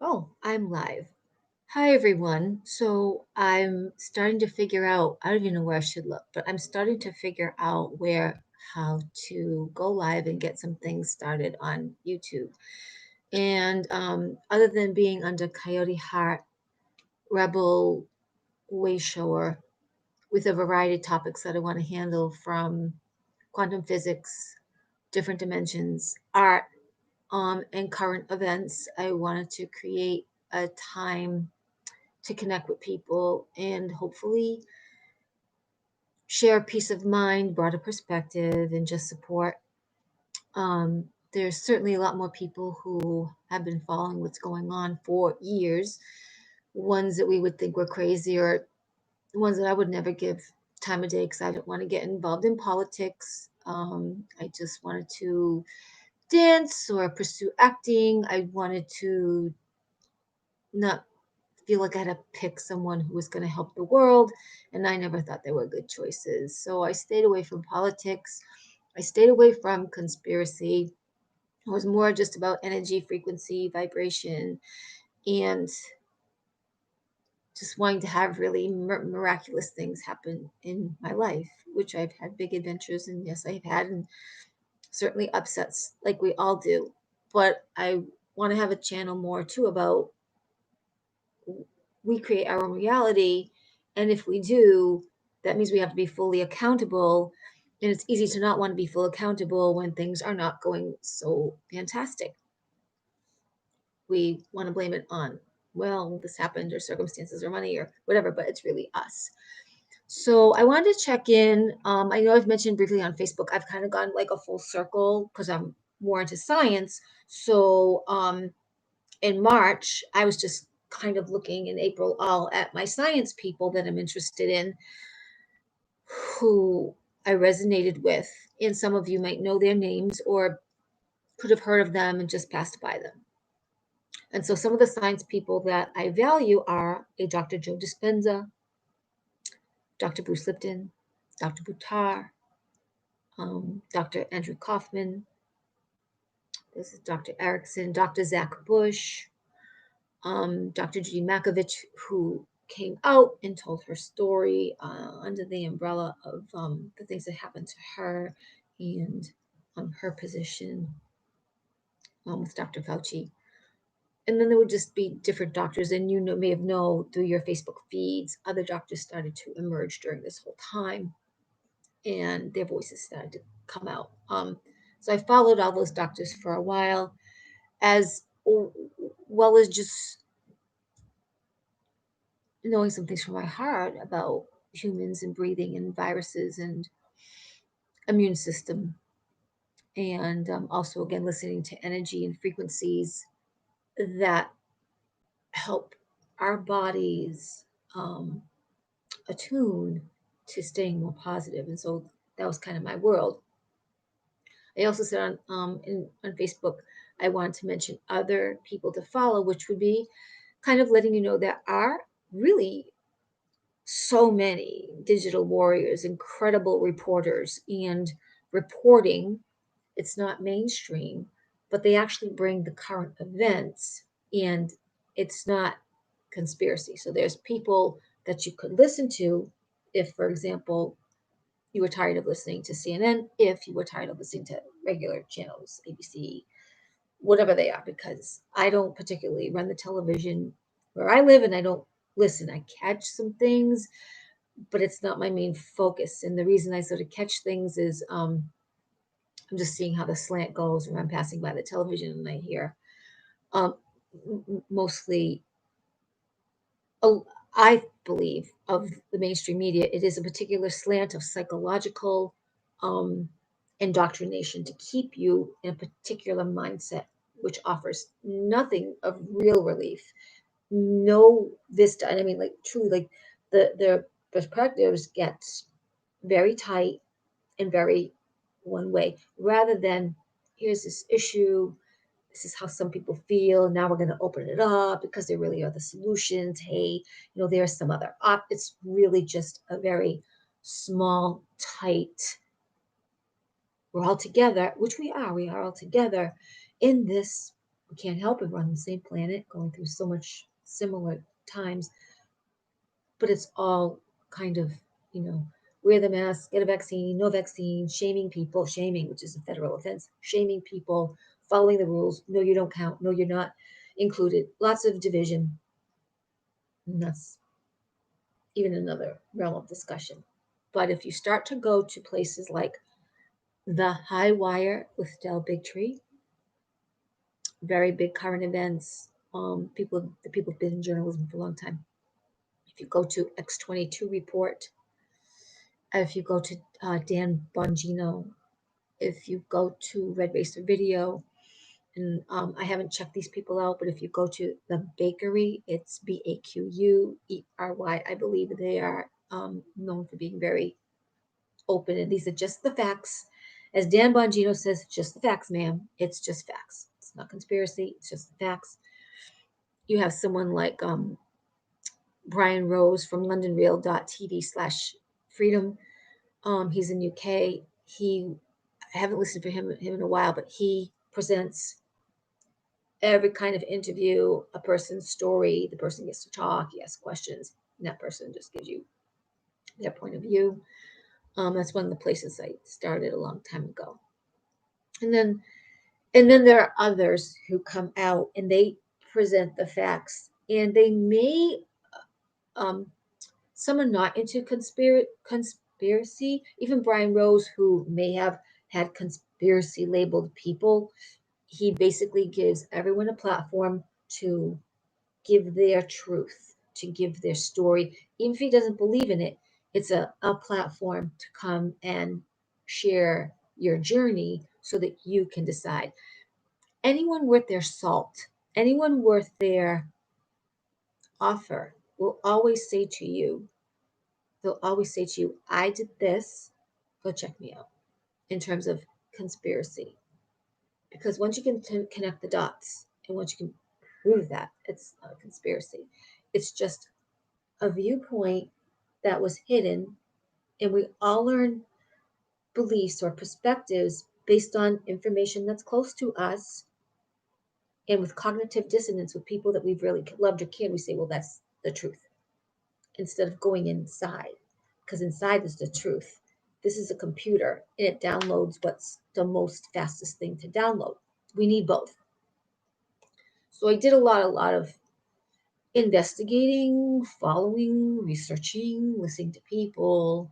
Oh, I'm live. Hi, everyone. So I'm starting to figure out, I don't even know where I should look, but I'm starting to figure out how to go live and get some things started on YouTube. And other than being under Coyote Heart, Rebel Way Shower, with a variety of topics that I want to handle from quantum physics, different dimensions, art, and current events, I wanted to create a time to connect with people and hopefully share peace of mind, broader perspective, and just support. There's certainly a lot more people who have been following what's going on for years, ones that we would think were crazy or ones that I would never give time of day because I don't want to get involved in politics. I just wanted to dance or pursue acting. I wanted to not feel like I had to pick someone who was going to help the world, and I never thought they were good choices. So I stayed away from politics. I stayed away from conspiracy. It was more just about energy, frequency, vibration, and just wanting to have really miraculous things happen in my life, which I've had big adventures, and yes, I've had, and certainly upsets like we all do. But I want to have a channel more too about we create our own reality. And if we do, that means we have to be fully accountable. And it's easy to not want to be full accountable when things are not going so fantastic. We want to blame it on, well, this happened or circumstances or money or whatever, but it's really us. So I wanted to check in. I know I've mentioned briefly on Facebook, I've kind of gone like a full circle because I'm more into science. So in March, I was just kind of looking in April all at my science people that I'm interested in, who I resonated with. And some of you might know their names or could have heard of them and just passed by them. And so some of the science people that I value are a Dr. Joe Dispenza, Dr. Bruce Lipton, Dr. Buttar, Dr. Andrew Kaufman, this is Dr. Erickson, Dr. Zach Bush, Dr. Judy Makovich, who came out and told her story under the umbrella of the things that happened to her and her position with Dr. Fauci. And then there would just be different doctors, and may have known through your Facebook feeds, other doctors started to emerge during this whole time, and their voices started to come out. So I followed all those doctors for a while, as well as just knowing some things from my heart about humans and breathing and viruses and immune system. And also, again, listening to energy and frequencies that help our bodies attune to staying more positive. And so that was kind of my world. I also said on Facebook, I wanted to mention other people to follow, which would be kind of letting you know there are really so many digital warriors, incredible reporters, and reporting. It's not mainstream, but they actually bring the current events, and it's not conspiracy. So there's people that you could listen to if, for example, you were tired of listening to CNN, if you were tired of listening to regular channels, ABC, whatever they are, because I don't particularly run the television where I live and I don't listen. I catch some things, but it's not my main focus. And the reason I sort of catch things is I'm just seeing how the slant goes when I'm passing by the television and I hear um, mostly, oh, I believe, of the mainstream media, it is a particular slant of psychological um, indoctrination to keep you in a particular mindset, which offers nothing of real relief, no vista. And I mean, like, truly, like, their perspectives get very tight and very one way, rather than here's this issue, this is how some people feel. Now we're going to open it up because there really are the solutions. Hey, there's some other op. It's really just a very small, tight, we're all together, which we are all together in this We can't help it. We're on the same planet, going through so much similar times, but it's all kind of, you know, wear the mask, get a vaccine, no vaccine, shaming people, shaming, which is a federal offense, shaming people, following the rules. No, you don't count. No, you're not included. Lots of division. And that's even another realm of discussion. But if you start to go to places like the High Wire with Del Bigtree, very big current events, the people have been in journalism for a long time. If you go to X22 Report, if you go to Dan Bongino, if you go to Red Racer Video, and I haven't checked these people out, but if you go to the Bakery, it's Baquery. I believe they are known for being very open, and these are just the facts. As Dan Bongino says, just the facts, ma'am. It's just facts. It's not conspiracy. It's just the facts. You have someone like Brian Rose from LondonReal.tv/freedom. He's in UK. I haven't listened to him in a while, but he presents every kind of interview, a person's story. The person gets to talk, he asks questions, and that person just gives you their point of view. That's one of the places I started a long time ago. And then there are others who come out and they present the facts, and they may um, some are not into conspiracy. Even Brian Rose, who may have had conspiracy labeled people, he basically gives everyone a platform to give their truth, to give their story. Even if he doesn't believe in it, it's a platform to come and share your journey so that you can decide. Anyone worth their salt, anyone worth their offer will always say to you, they'll always say to you, I did this, go check me out, in terms of conspiracy. Because once you can connect the dots and once you can prove that, it's not a conspiracy. It's just a viewpoint that was hidden, and we all learn beliefs or perspectives based on information that's close to us. And with cognitive dissonance with people that we've really loved or cared, we say, well, that's the truth, instead of going inside, because inside is the truth. This is a computer and it downloads what's the most fastest thing to download. We need both. So I did a lot of investigating, following, researching, listening to people.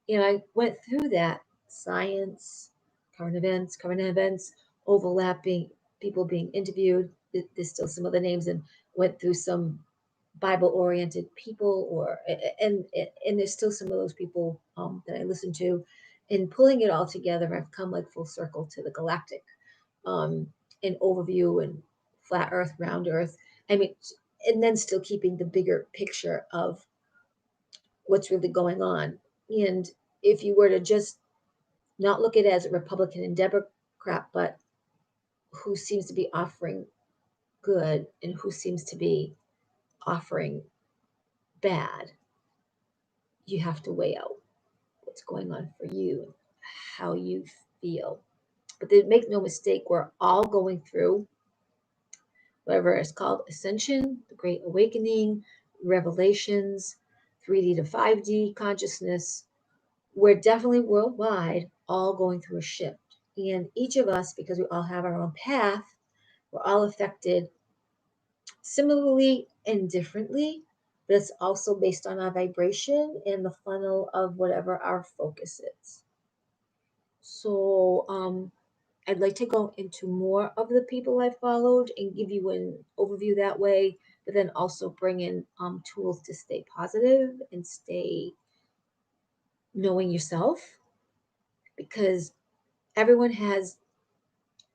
And I went through that science, current events, overlapping, people being interviewed. There's still some other names, and went through some Bible oriented people, and there's still some of those people that I listen to. In pulling it all together, I've come like full circle to the galactic um, an overview and flat Earth, round Earth. I mean, and then still keeping the bigger picture of what's really going on. And if you were to just not look at it as a Republican and Democrat, but who seems to be offering good and who seems to be offering bad, you have to weigh out what's going on for you and how you feel. But make no mistake, we're all going through whatever is called ascension, the great awakening, revelations, 3D to 5D consciousness. We're definitely worldwide all going through a shift. And each of us, because we all have our own path, we're all affected similarly and differently, but it's also based on our vibration and the funnel of whatever our focus is. So I'd like to go into more of the people I followed and give you an overview that way, but then also bring in tools to stay positive and stay knowing yourself, because everyone has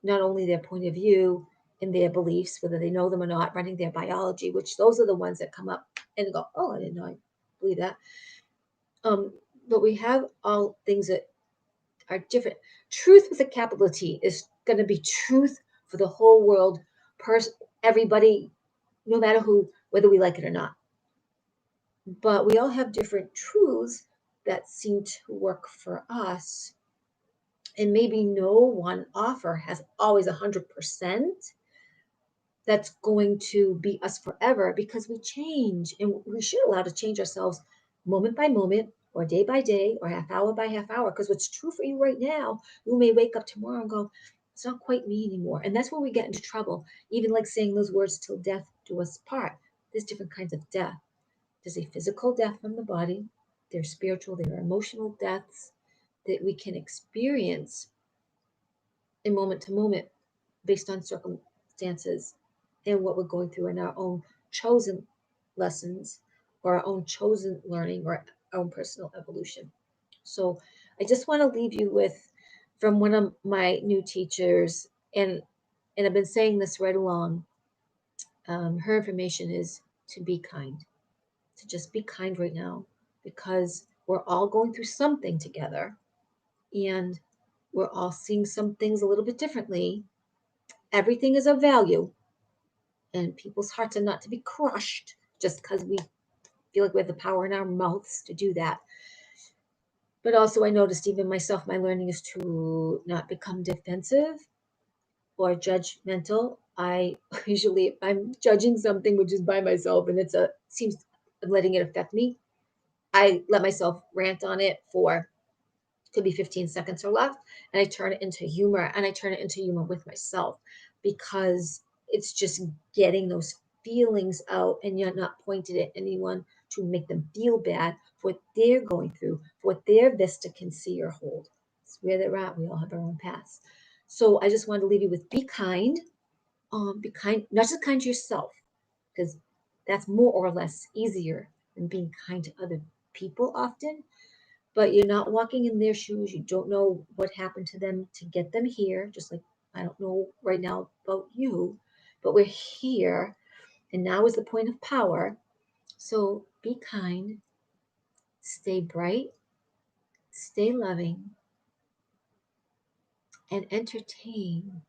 not only their point of view and their beliefs, whether they know them or not, running their biology, which those are the ones that come up and go, oh, I didn't know I believe that. But we have all things that are different. Truth with a capital T is going to be truth for the whole world, everybody, no matter who, whether we like it or not. But we all have different truths that seem to work for us. And maybe no one offer has always 100%, that's going to be us forever, because we change and we should allow to change ourselves moment by moment or day by day or half hour by half hour, because what's true for you right now, you may wake up tomorrow and go, it's not quite me anymore. And that's where we get into trouble. Even like saying those words, till death do us part. There's different kinds of death. There's a physical death from the body, there's spiritual, there are emotional deaths that we can experience in moment to moment based on circumstances and what we're going through in our own chosen lessons or our own chosen learning or our own personal evolution. So I just want to leave you with from one of my new teachers, and I've been saying this right along. Her information is to be kind, to just be kind right now, because we're all going through something together, and we're all seeing some things a little bit differently. Everything is of value, and people's hearts are not to be crushed just because we feel like we have the power in our mouths to do that. But also, I noticed even myself, my learning is to not become defensive or judgmental. I usually, if I'm judging something which is by myself and seems I'm letting it affect me, I let myself rant on it for could be 15 seconds or less, and I turn it into humor, and I turn it into humor with myself, because it's just getting those feelings out, and you're not pointed at anyone to make them feel bad for what they're going through, for what their vista can see or hold. It's where they're at. We all have our own paths. So I just wanted to leave you with be kind. Be kind, not just kind to yourself, because that's more or less easier than being kind to other people often, but you're not walking in their shoes. You don't know what happened to them to get them here, just like I don't know right now about you, but we're here, and now is the point of power. So be kind, stay bright, stay loving, and entertain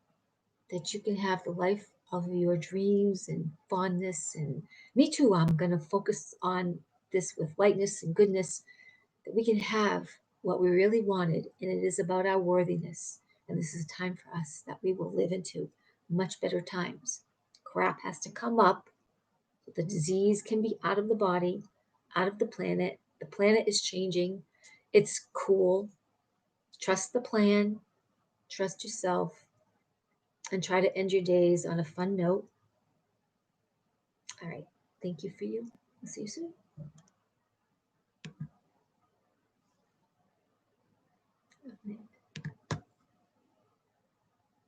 that you can have the life of your dreams and fondness. And me too, I'm going to focus on this with lightness and goodness, that we can have what we really wanted, and it is about our worthiness. And this is a time for us that we will live into much better times. Crap has to come up so the disease can be out of the body, out of the planet. The planet is changing. It's cool. Trust the plan, trust yourself, and try to end your days on a fun note. All right. Thank you for you. I'll see you soon.